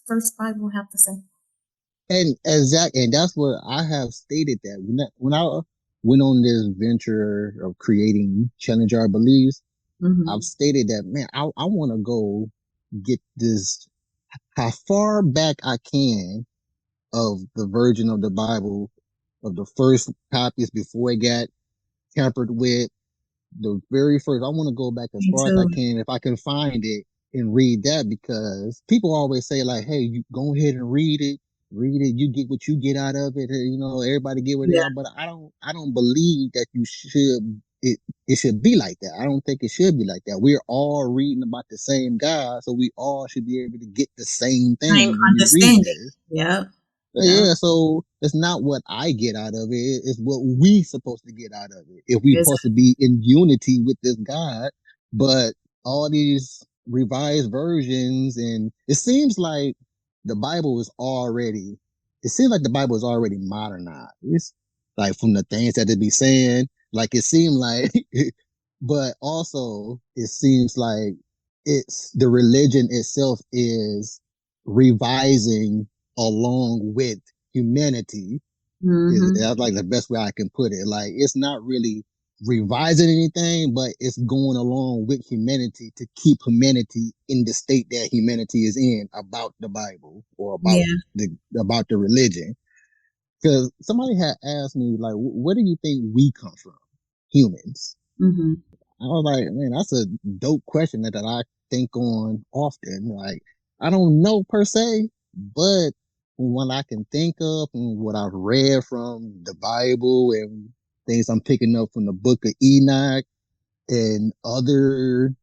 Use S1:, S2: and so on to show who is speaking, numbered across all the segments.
S1: first Bible have to say?
S2: And that's what I have stated that when I went on this venture of creating Challenge Our Beliefs, I've
S1: Mm-hmm.
S2: stated that, man, I want to go get this how far back I can of the version of the Bible of the first copies before it got tampered with. The very first, I want to go back as
S1: Me
S2: far as I
S1: too.
S2: can if I can find it and read that, because people always say like, "Hey, you go ahead and read it. You get what you get out of it. You know, everybody get what they
S1: Yeah,
S2: are." But I don't believe that you should. It should be like that. I don't think it should be like that. We're all reading about the same God, so we all should be able to get the same
S1: same
S2: thing when we read
S1: understanding.
S2: this.
S1: Yeah, yeah.
S2: Yeah, so it's not what I get out of it. It's what we supposed to get out of it. If we supposed to be in unity with this God, but all these revised versions, and the Bible is already, it seems like the Bible is already modernized. It's like from the things that they be saying, like it seemed like, but also it seems like it's the religion itself is revising along with humanity.
S1: Mm-hmm.
S2: That's like the best way I can put it. Like it's not really revising anything, but it's going along with humanity to keep humanity in the state that humanity is in about the Bible or
S1: Yeah.
S2: about the religion. Because somebody had asked me like, where do you think we come from, humans?
S1: Mm-hmm.
S2: I was like, man, that's a dope question that I think on often. Like, I don't know per se, but what I can think of and what I've read from the Bible and things I'm picking up from the book of Enoch and other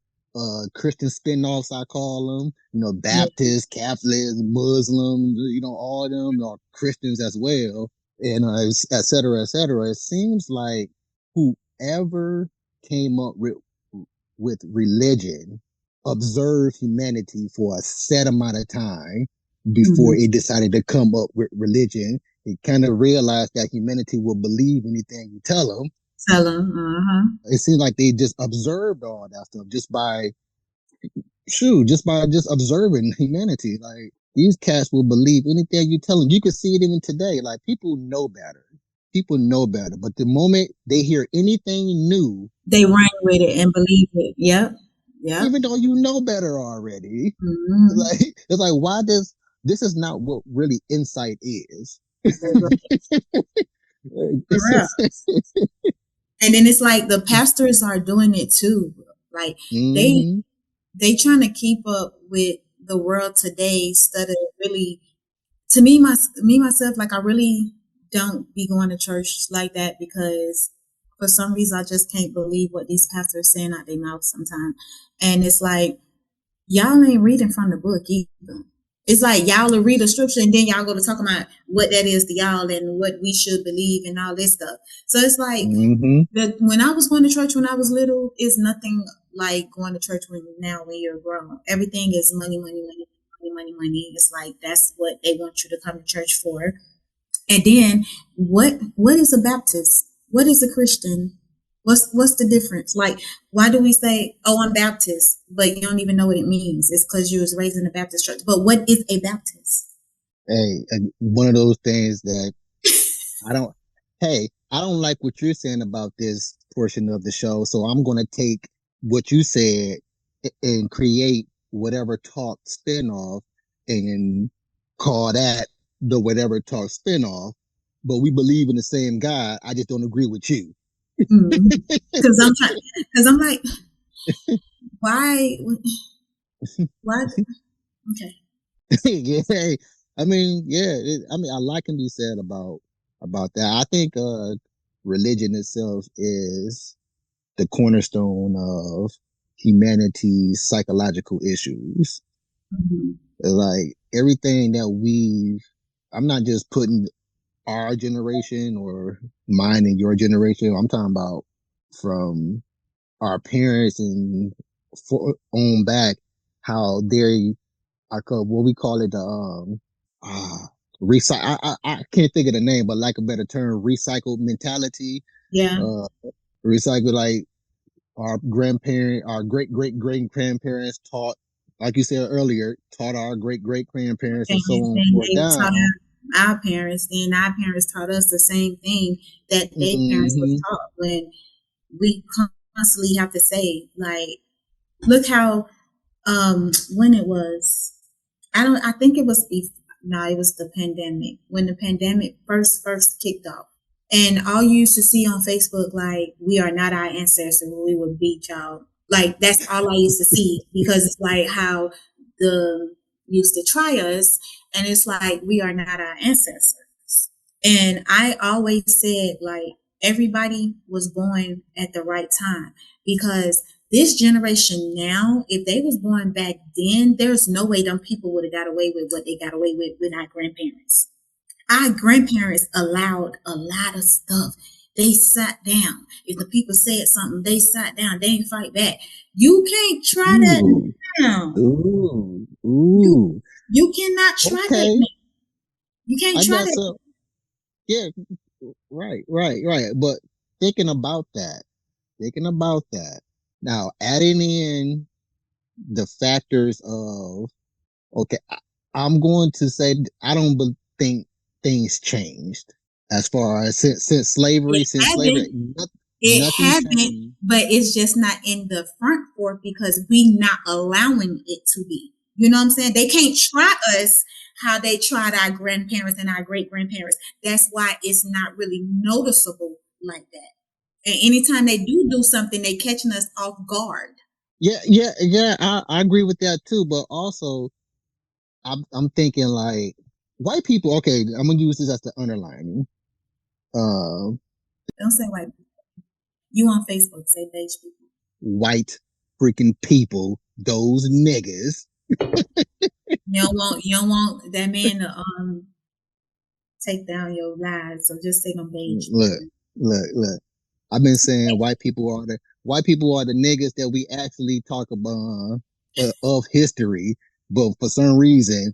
S2: Christian spin-offs, I call them,
S1: Yeah.
S2: Baptists, Catholics, Muslims, all of them are Christians as well, and et cetera, et cetera. It seems like whoever came up with religion observed humanity for a set amount of time before
S1: Mm-hmm.
S2: it decided to come up with religion. It kind of realized that humanity will believe anything you tell them.
S1: Tell them. Uh-huh.
S2: It seems like they just observed all that stuff just by just observing humanity. Like these cats will believe anything you tell them. You can see it even today. Like people know better. People know better. But the moment they hear anything new,
S1: They run with it and believe it. Yep. Yep.
S2: even though you know better already,
S1: Mm-hmm.
S2: it's like why does this is not what really insight is.
S1: For real. And then it's like the pastors are doing it too. Like they
S2: hmm
S1: they trying to keep up with the world today instead of really, to me myself, like I really don't be going to church like that because for some reason I just can't believe what these pastors saying out their mouth sometimes. And it's like y'all ain't reading from the book either. It's like y'all will read a scripture and then y'all go to talk about what that is to y'all and what we should believe and all this stuff. So it's like
S2: hmm
S1: when I was going to church when I was little, is nothing like going to church when you're grown. Everything is money, money, money, money, money, money. It's like that's what they want you to come to church for. And then what is a Baptist? What is a Christian? What's the difference? Like, why do we say, "Oh, I'm Baptist," but you don't even know what it means? It's because you was raised in a Baptist church. But what is a Baptist?
S2: Hey, one of those things that I don't, hey, I don't like what you're saying about this portion of the show. So I'm going to take what you said and create whatever talk spinoff and call that the whatever talk spinoff. But we believe in the same God. I just don't agree with you.
S1: Because I'm trying. Because I'm like, why? Why? Okay.
S2: Yeah, I mean, yeah, I mean, a lot can be said about that. I think religion itself is the cornerstone of humanity's psychological issues.
S1: Mhm.
S2: Like everything that I'm not just putting our generation or mine and your generation. I'm talking about from our parents and on back, how they are called, what we call it, uh, recycle. I can't think of the name, but like a better term, recycled mentality.
S1: Yeah.
S2: Uh, recycle like our great great grandparents taught like you said earlier, taught our great great grandparents and so
S1: Parents,
S2: on
S1: and
S2: forth
S1: they taught
S2: down.
S1: our parents, and our parents taught us the same thing that their parents was
S2: Hmm.
S1: taught. When we constantly have to say, like, look how when it was, I think it was no, it was the pandemic, when the pandemic first kicked off. And all you used to see on Facebook, like, we are not our ancestors, we will beat y'all. Like, that's all I used to see, because it's like how the used to try us, and it's like we are not our ancestors. And I always said, like, everybody was born at the right time, because this generation now, if they was born back then, there's no way them people would have got away with what they got away with our grandparents. Our grandparents allowed a lot of stuff. They sat down. If the people said something, they sat down. They didn't fight back. You can't try that
S2: Ooh,
S1: now.
S2: ooh,
S1: You
S2: ooh.
S1: you cannot try that
S2: Okay,
S1: now. You can't
S2: I
S1: try
S2: got
S1: that.
S2: some. Yeah, right, right, right. But thinking about that, thinking about that. Now, adding in the factors of, okay, I'm going to say I don't think things changed as far as
S1: It
S2: since slavery,
S1: haven't. It
S2: nothing
S1: haven't,
S2: changed.
S1: but it's just not in the front for it, because we not allowing it to be. You know what I'm saying? They can't try us how they tried our grandparents and our great grandparents. That's why it's not really noticeable like that. And anytime they do something, they catching us off guard.
S2: Yeah, yeah, yeah. I agree with that too. But also, I'm thinking like white people. Okay, I'm gonna use this as the underlining. Uh,
S1: Don't say white people. You on Facebook, say beige people.
S2: white freaking people, those niggas.
S1: You don't want that man to take down your lies. So just say them beige
S2: Look,
S1: people.
S2: look. I've been saying white people are the niggas that we actually talk about of history, but for some reason,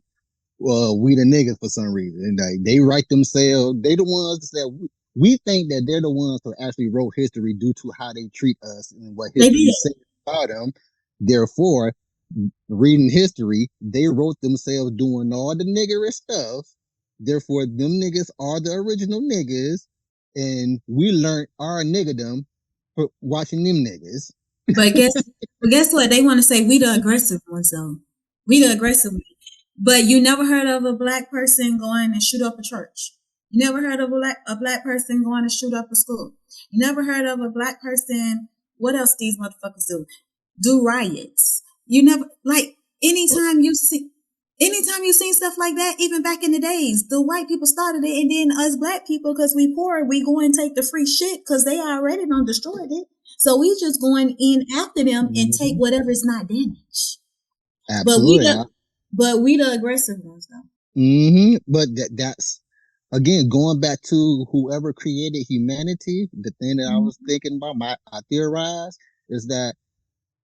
S2: we the niggas for some reason. Like they write themselves. They the ones that we think that they're the ones who actually wrote history due to how they treat us and what
S1: They
S2: history
S1: did.
S2: says about them. Therefore, reading history, they wrote themselves doing all the niggerish stuff. Therefore, them niggas are the original niggas, and we learned our niggerdom for watching them niggas.
S1: But guess what? They want to say we the aggressive ones though. We the aggressive ones. But you never heard of a black person going and shoot up a church. You never heard of a black person going to shoot up a school. You never heard of a black person. What else these motherfuckers do riots. You never, like, anytime you seen stuff like that, even back in the days, the white people started it, and then us black people, because we poor, we go and take the free shit because they already done destroyed it. So we just going in after them and take
S2: Mm-hmm.
S1: whatever is not damaged. But we
S2: Absolutely.
S1: the but we the aggressive ones though.
S2: But that's again going back to whoever created humanity. The thing that I was
S1: Mm-hmm.
S2: thinking about, I theorized is that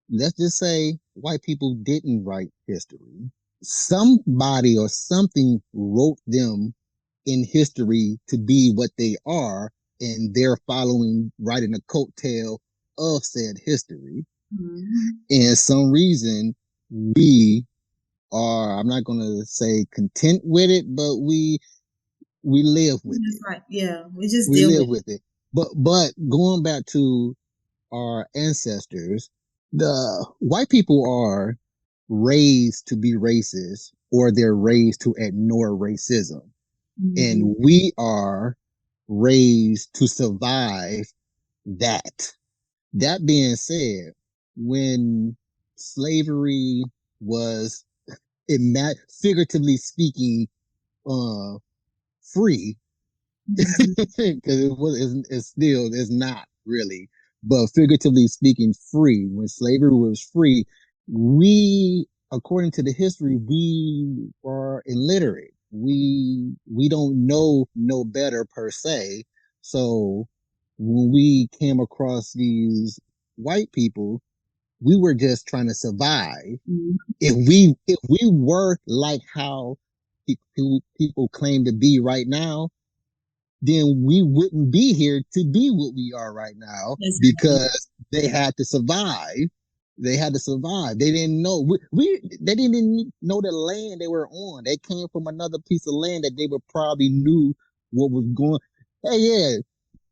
S2: let's just say white people didn't write history. Somebody or something wrote them in history to be what they are, and they're following, writing a coattail of said history.
S1: Mm-hmm.
S2: And some reason we are, I'm not gonna say content with it, but we live with
S1: That's
S2: it.
S1: right. Yeah, we just
S2: We
S1: deal with
S2: live
S1: it.
S2: with it. But going back to our ancestors, the white people are raised to be racist or they're raised to ignore racism.
S1: Mm-hmm.
S2: And we are raised to survive that. That being said, when slavery was figuratively speaking uh free,
S1: Mm-hmm.
S2: because it's still it's not really, but figuratively speaking free, when slavery was free, we, according to the history, we are illiterate, we don't know no better per se. So when we came across these white people, we were just trying to survive.
S1: Mm-hmm.
S2: If we were like how people claim to be right now, then we wouldn't be here to be what we are right now
S1: Exactly.
S2: because they had to survive. They had to survive. They didn't know. They didn't even know the land they were on. They came from another piece of land that they would probably knew what was going. Hey, yeah,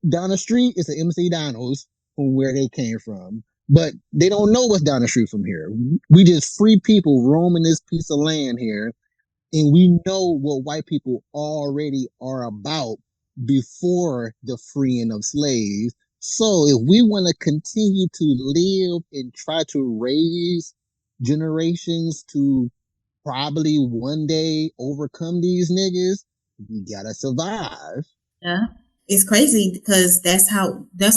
S2: down the street it's an MC Donald's from where they came from, but they don't know what's down the street from here. We just free people roaming this piece of land here, and we know what white people already are about before the freeing of slaves. So if we want to continue to live and try to raise generations to probably one day overcome these niggas, we gotta survive.
S1: Yeah. It's crazy because that's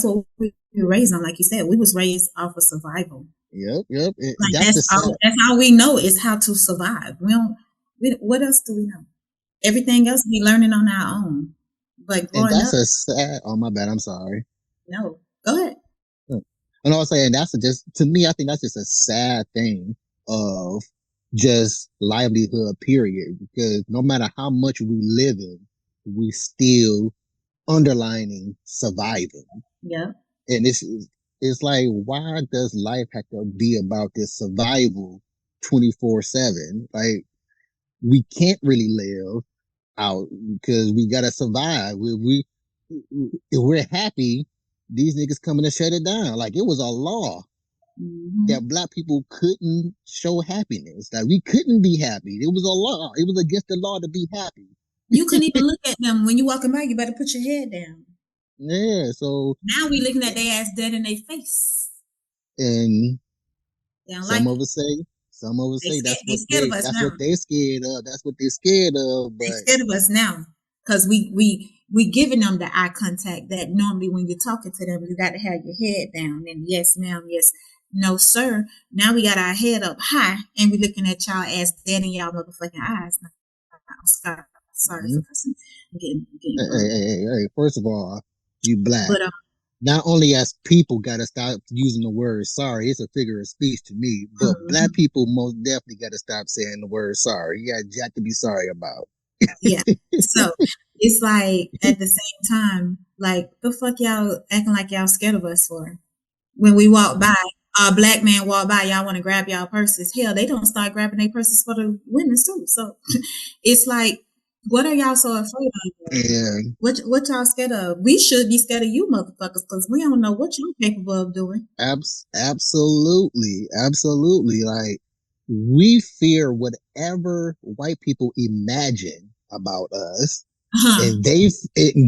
S1: what we were raised on. Like you said, we was raised off of survival.
S2: Yep.
S1: Like
S2: That's the sad.
S1: that's all we know is how to survive. What else do we know? Everything else we learning on our own. But
S2: And
S1: growing
S2: that's
S1: up,
S2: a sad. Oh my bad. I'm sorry.
S1: no. Go ahead.
S2: And I was saying that's just to me. I think that's just a sad thing of just livelihood. Period. Because no matter how much we live in, we still underlining surviving.
S1: Yeah.
S2: And it's like, why does life have to be about this survival 24/7? Like we can't really live out because we gotta survive. If we're happy, these niggas coming to shut it down. Like it was a law
S1: Mm-hmm.
S2: that black people couldn't show happiness. Like we couldn't be happy. It was a law. It was against the law to be happy.
S1: You couldn't even look at them when you walking by. You better put your head down.
S2: Yeah. So
S1: Now we looking at their ass dead in their face.
S2: and
S1: They don't
S2: some
S1: like
S2: of
S1: it.
S2: us say some of us say
S1: They scared of us
S2: that's
S1: now.
S2: what they scared of. That's what they're scared of.
S1: They
S2: But
S1: scared of us now because we giving them the eye contact that normally when you're talking to them you got to have your head down and yes ma'am, yes no sir. Now we got our head up high and we looking at y'all as dead in y'all motherfucking eyes. I'm sorry
S2: mm-hmm.
S1: for cussing. I'm getting
S2: Hey, first of all, you black.
S1: but
S2: Not only as people gotta stop using the word sorry, it's a figure of speech to me, but black
S1: mhm.
S2: people most definitely gotta stop saying the word sorry. You got jack to be sorry about.
S1: Yeah. So it's like at the same time, like the fuck y'all acting like y'all scared of us for? When we walk by, a black man walk by, y'all want to grab y'all purses. Hell, they don't start grabbing their purses for the women too. So it's like, what are y'all so afraid of?
S2: Yeah,
S1: What y'all scared of? We should be scared of you motherfuckers because we don't know what you're capable of doing.
S2: absolutely. Like we fear whatever white people imagine about us,
S1: Uh-huh.
S2: and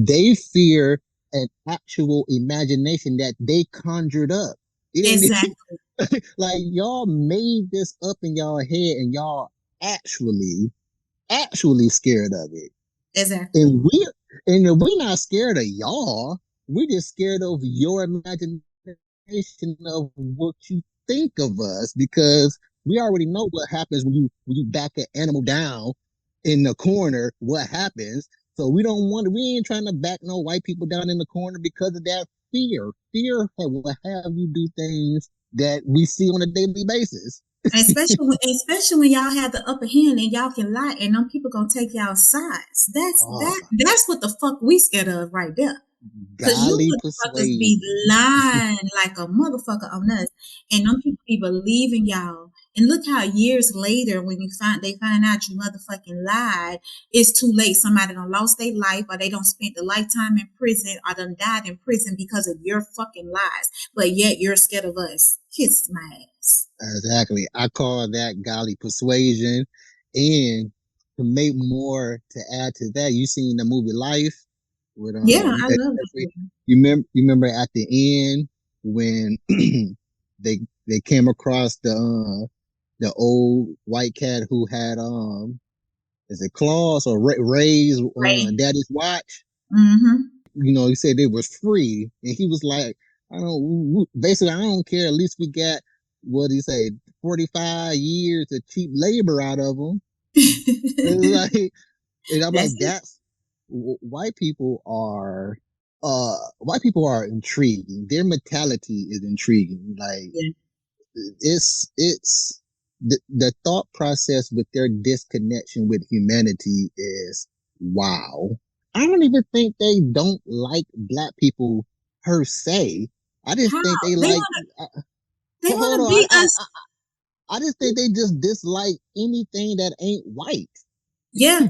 S2: they fear an actual imagination that they conjured up. It ain't
S1: Exactly.
S2: like y'all made this up in y'all head, and y'all actually scared of it.
S1: Exactly.
S2: And if we're not scared of y'all, we're just scared of your imagination of what you think of us because we already know what happens when you back an animal down in the corner, what happens. So we ain't trying to back no white people down in the corner because of that fear. Fear will have you do things that we see on a daily basis.
S1: Especially when y'all have the upper hand and y'all can lie and them people gonna take y'all sides.
S2: Oh,
S1: That's what the fuck we scared of right there. Cause you
S2: golly
S1: motherfuckers be
S2: persuasion.
S1: lying like a motherfucker on us, and them people be believing y'all. And look how years later, when they find out you motherfucking lied, it's too late. Somebody done lost their life, or they don't spent a lifetime in prison, or done died in prison because of your fucking lies. But yet you're scared of us. Kiss my ass.
S2: Exactly. I call that golly persuasion. And to make more to add to that, you seen the movie Life with
S1: Yeah, I love that movie.
S2: you remember at the end when they came across the old white cat who had is it Claus or Ray's
S1: Ray.
S2: daddy's watch?
S1: Mm-hmm.
S2: He said it was free, and he was like, I don't basically I don't care. At least we got what he say 45 years of cheap labor out of them. And like, and I'm
S1: That's
S2: like,
S1: it.
S2: that's white people are intriguing. Their mentality is intriguing. Like
S1: Yeah.
S2: it's the thought process with their disconnection with humanity is wow. I don't even think they don't like black people per se. I just
S1: How
S2: think they
S1: they
S2: like
S1: wanna
S2: uh,
S1: They want
S2: Hold
S1: to
S2: on,
S1: be us.
S2: I just think they just dislike anything that ain't white.
S1: Yeah,